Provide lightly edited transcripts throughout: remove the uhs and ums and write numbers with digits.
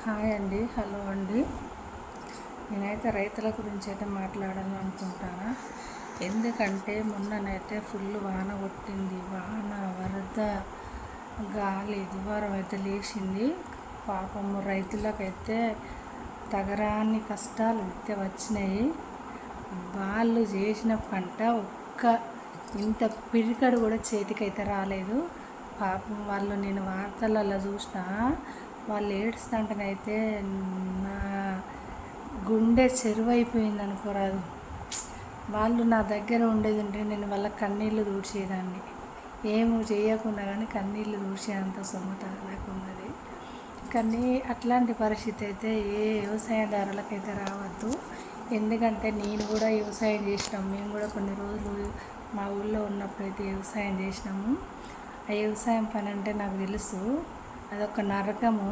Hi అండి, hello అండి. నేనైతే రైతుల గురించి అయితే మాట్లాడాలని అనుకుంటాను. ఎందుకంటే మొన్ననైతే ఫుల్ వాన కొట్టింది. వాన, వరద, గాలి, దువారం అయితే లేచింది. పాపము రైతులకైతే తగరాని కష్టాలు అయితే వచ్చినాయి. వాళ్ళు చేసిన పంట ఇంత పిరికడు కూడా చేతికైతే రాలేదు. పాపం వాళ్ళు, నేను వార్తలలో చూసిన, వాళ్ళు ఏడుస్తుంటేనైతే నా గుండె చెరువైపోయింది అనుకోరాదు. వాళ్ళు నా దగ్గర ఉండేది ఉంటే నేను వాళ్ళ కన్నీళ్ళు దూడ్చేదాన్ని. ఏమో చేయకుండా కానీ కన్నీళ్ళు దూడ్చేంత సొమ్మత నాకున్నది. కానీ అట్లాంటి పరిస్థితి అయితే ఏ వ్యవసాయదారులకైతే రావద్దు. ఎందుకంటే నేను కూడా వ్యవసాయం చేసినాము. మేము కూడా కొన్ని రోజులు మా ఊళ్ళో ఉన్నప్పుడైతే వ్యవసాయం చేసినాము. ఆ వ్యవసాయం పని అంటే నాకు తెలుసు. అదొక నరకము.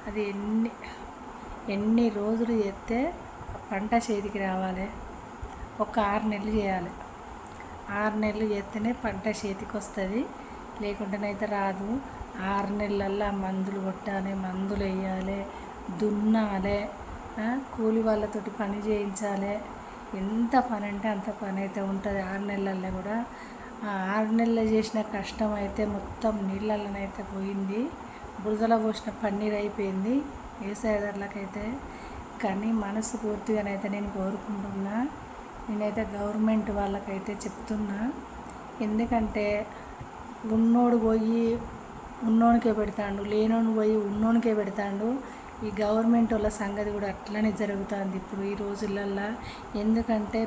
అది ఎన్ని రోజులు చేస్తే పంట చేతికి రావాలి. ఒక 6 నెలలు చేయాలి. 6 నెలలు చేస్తేనే పంట చేతికి వస్తుంది, లేకుండానైతే రాదు. 6 నెలలల్లో మందులు కొట్టాలి, మందులు వేయాలి, దున్నాలి, కూలి వాళ్ళతోటి పని చేయించాలి. ఎంత పని అంటే అంత పని అయితే ఉంటుంది 6 నెలల్లో కూడా. 6 నెలలు చేసిన కష్టం అయితే మొత్తం నీళ్ళలోనైతే పోయింది. బురదలో పోసిన పన్నీరు అయిపోయింది వ్యవసాయదారులకైతే. కానీ మనసు పూర్తిగానైతే నేను కోరుకుంటున్నా. నేనైతే గవర్నమెంట్ వాళ్ళకైతే చెప్తున్నా. ఎందుకంటే ఉన్నోడు పోయి ఉన్నోనికే పెడతాడు, లేనోడు పోయి ఉన్నోనికే పెడతాడు. ఈ గవర్నమెంట్ వాళ్ళ సంగతి కూడా అట్లనే జరుగుతుంది ఇప్పుడు ఈ రోజులల్లో. ఎందుకంటే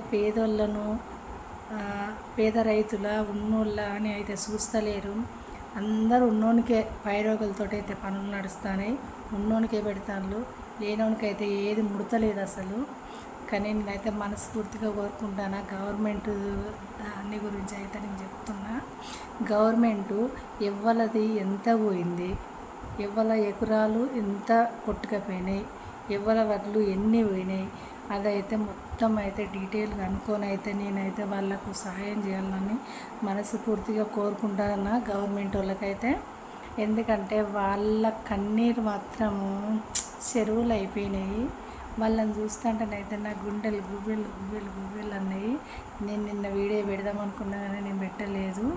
పేద రైతుల ఉన్నోళ్ళ అని అయితే చూస్తలేరు. అందరూ ఉన్నోనికే పైరోగులతో అయితే పనులు నడుస్తున్నాయి. ఉన్నోనికే పెడతాను, లేనోనికైతే ఏది ముడతలేదు అసలు. కానీ నేనైతే మనస్ఫూర్తిగా కోరుకుంటాను గవర్నమెంట్ దాని గురించి అయితే నేను చెప్తున్నా. గవర్నమెంటు ఎవ్వలది ఎంత పోయింది, ఎవ్వల ఎకరాలు ఎంత కొట్టుకపోయినాయి, ఎవ్వల వడ్లు ఎన్ని పోయినాయి, అదైతే మొత్తం అయితే డీటెయిల్గా అనుకొని అయితే నేనైతే వాళ్ళకు సహాయం చేయాలని మనస్ఫూర్తిగా కోరుకుంటాను గవర్నమెంట్ వాళ్ళకైతే. ఎందుకంటే వాళ్ళ కన్నీరు మాత్రము చెరువులు అయిపోయినాయి. వాళ్ళని చూస్తుంటేనైతే నా గుండెలు గుబెలు గుబెలు గుబెలు అన్నాయి. నేను నిన్న వీడియో పెడదాం అనుకున్నా కానీ నేను పెట్టలేదు.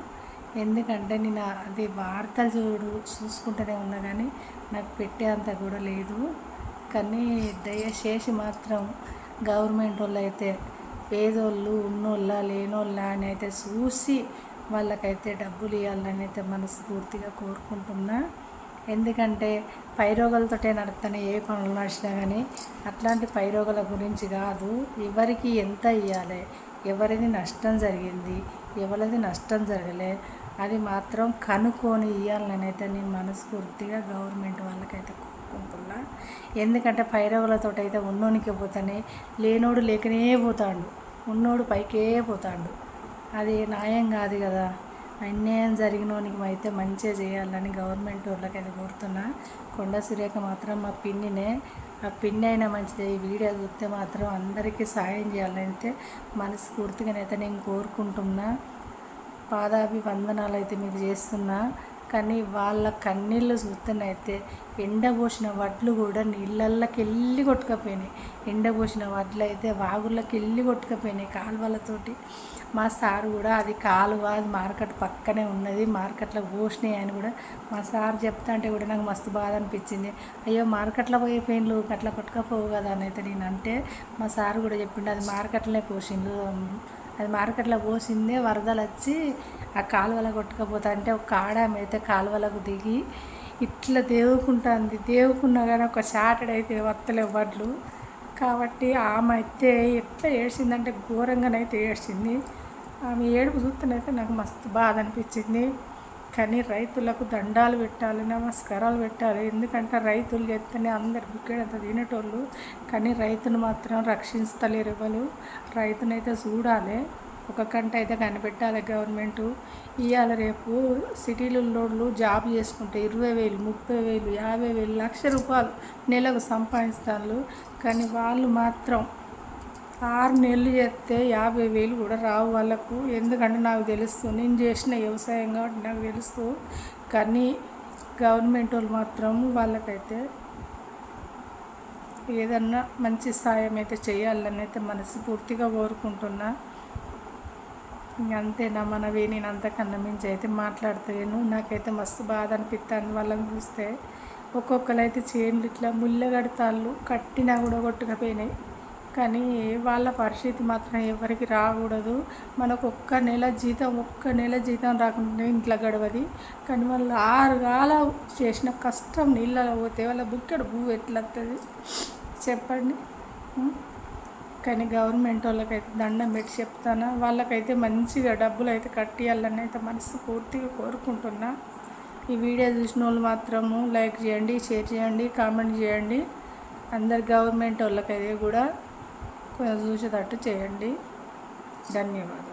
ఎందుకంటే నేను అది వార్తలు చూసుకుంటూనే ఉన్నా కానీ నాకు పెట్టే అంత కూడా లేదు. కానీ దయచేసి మాత్రం గవర్నమెంట్ వాళ్ళు అయితే పేదోళ్ళు ఉన్నోళ్ళ లేనోళ్ళ అని అయితే చూసి వాళ్ళకైతే డబ్బులు ఇవ్వాలని అయితే మనస్ఫూర్తిగా కోరుకుంటున్నా. ఎందుకంటే పైరోగాలతోటే నడుస్తానే ఏ పనులు నడిచినా కానీ అట్లాంటి పైరోగాల గురించి కాదు. ఎవరికి ఎంత ఇవ్వాలి, ఎవరిది నష్టం జరిగింది, ఎవరిది నష్టం జరగలే, అది మాత్రం కనుక్కొని ఇవ్వాలని అయితే నేను మనస్ఫూర్తిగా గవర్నమెంట్ వాళ్ళకైతే కోరుకుంటున్నా. ఎందుకంటే పైరోగులతో అయితే ఉన్నోనికే పోతానే, లేనోడు లేకనే పోతాడు, ఉన్నోడు పైకే పోతాడు. అది న్యాయం కాదు కదా. అన్యాయం జరిగినోనికి అయితే మంచిగా చేయాలని గవర్నమెంట్ వాళ్ళకైతే కోరుతున్నా. కొండ సురేఖ మాత్రం మా పిన్నినే. ఆ పిన్ని అయినా మంచిది, ఈ వీడియో చూస్తే మాత్రం అందరికీ సాయం చేయాలని అయితే మనస్ఫూర్తిగానైతే నేను కోరుకుంటున్నా. పాదాభివందనాలు అయితే మీకు చేస్తున్నా. కానీ వాళ్ళ కన్నీళ్ళు చూస్తేనైతే ఎండబోసిన వడ్లు కూడా నీళ్ళల్లోకి వెళ్ళి కొట్టుకపోయినాయి. ఎండబోసిన వడ్లు అయితే వాగుల్లోకి వెళ్ళి కొట్టుకపోయినాయి కాలువలతోటి. మా సార్ కూడా అది కాలువ, అది మార్కెట్ పక్కనే ఉన్నది, మార్కెట్లో పోసినాయి అని కూడా మా సార్ చెప్తా అంటే కూడా నాకు మస్తు బాధ అనిపించింది. అయ్యో మార్కెట్లో పోయే పెయిన్లు అట్లా కొట్టుకపోవు కదా అని అయితే నేను అంటే మా సార్ కూడా చెప్పిండు అది మార్కెట్లోనే పోసిండు, అది మార్కెట్లో పోసిందే వరదలు వచ్చి ఆ కాలువలో కొట్టుకపోతా అంటే ఒక ఆడామె అయితే కాలువలకు దిగి ఇట్లా దేవుకుంటుంది. దేవుకున్నా కానీ ఒక షాటెడ్ అయితే వత్తలేవు వడ్లు. కాబట్టి ఆమె అయితే ఎట్లా ఏడ్చిందంటే ఘోరంగానైతే ఏడ్చింది. ఆమె ఏడుపు చూస్తేనైతే నాకు మస్తు బాధ అనిపించింది. కానీ రైతులకు దండాలు పెట్టాలి, నమస్కారాలు పెట్టాలి. ఎందుకంటే రైతులు చెప్తేనే అందరు బుక్కేడంత తినేటోళ్ళు. కానీ రైతును మాత్రం రక్షిస్తలేరు ఎవరు. రైతునైతే చూడాలి, ఒక కంట అయితే కనిపెట్టాలి గవర్నమెంటు. ఇవాళ రేపు సిటీలలో జాబ్ చేసుకుంటే 20,000, 30,000, 50,000, ₹1,00,000 నెలకు సంపాదిస్తారు. కానీ వాళ్ళు మాత్రం 6 నెలలు చేస్తే 50,000 కూడా రావు వాళ్ళకు. ఎందుకంటే నాకు తెలుస్తూ, నేను చేసిన వ్యవసాయం కాబట్టి నాకు తెలుస్తూ. కానీ గవర్నమెంట్ వాళ్ళు మాత్రం వాళ్ళకైతే ఏదన్నా మంచి సాయం అయితే చేయాలని అయితే మనస్ఫూర్తిగా కోరుకుంటున్నా. అంతేనా మనవి, నేను అంతకన్నా మించి అయితే మాట్లాడతాను. నాకైతే మస్తు బాధ అనిపిస్తుంది వాళ్ళని చూస్తే. ఒక్కొక్కరు అయితే చేనులు ఇట్లా ముళ్ళ కడతాళ్ళు, కట్టినా కూడా కొట్టుకపోయినాయి. కానీ వాళ్ళ పరిస్థితి మాత్రం ఎవరికి రాకూడదు. మనకు ఒక్క నెల జీతం రాకుండా ఇంట్లో గడవది. కానీ వాళ్ళు 6 కాల చేసిన కష్టం నీళ్ళలో పోతే వాళ్ళ బుక్కెడు పువ్వు ఎట్లా వస్తుంది చెప్పండి. కానీ గవర్నమెంట్ వాళ్ళకైతే దండం పెట్టి చెప్తాను, వాళ్ళకైతే మంచిగా డబ్బులు అయితే కట్టియాలని అయితే మనస్ఫూర్తిగా కోరుకుంటున్నా. ఈ వీడియో చూసిన వాళ్ళు మాత్రము లైక్ చేయండి, షేర్ చేయండి, కామెంట్ చేయండి. అందరు గవర్నమెంట్ వాళ్ళకైతే కూడా కొంచెం చూసేటట్టు చేయండి. ధన్యవాదాలు.